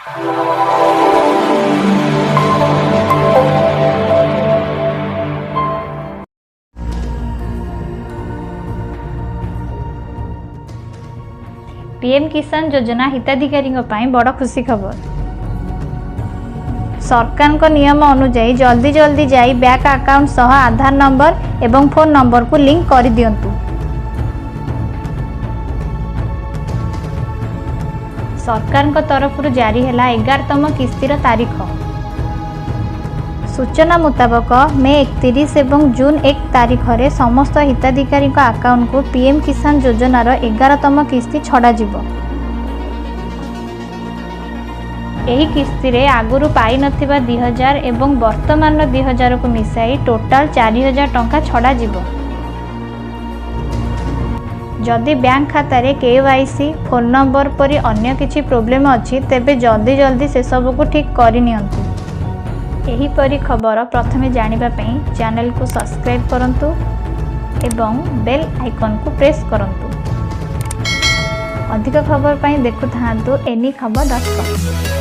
PM किसान योजना हिताधिकारी बड़ खुशी खबर। सरकार को नियम अनुजाई जल्दी जल्दी जाई बैंक अकाउंट सह आधार नंबर एवं फोन नंबर को लिंक कर दियंतु। सरकार को तरफ जारी है 11तम किस्तिर तारीख। सूचना मुताबक मे 31 एवं जून 1 तारीख रे समस्त हिताधिकारी अकाउंट को पीएम किसान योजनार 11तम किस्ती छड़ा जिवो। एही किस्ती रे आगुरु पाई नथिबा 2000 एवं वर्तमान 2000 को मिसाई टोटाल 4000 टंका छड़ा जिवो। जदि बैंक खाता रे केवाईसी फोन नंबर परी अन्य किछि प्रोब्लेम अछि तेबे जल्दी जल्दी से सब को ठीक करि नियंतु। एही परी खबर प्रथमे जानिबा पई चैनल को सब्सक्राइब करंतु एवं बेल आइकन को प्रेस करंतु। अधिक खबर पई देखु थांतु एनी खबर.com।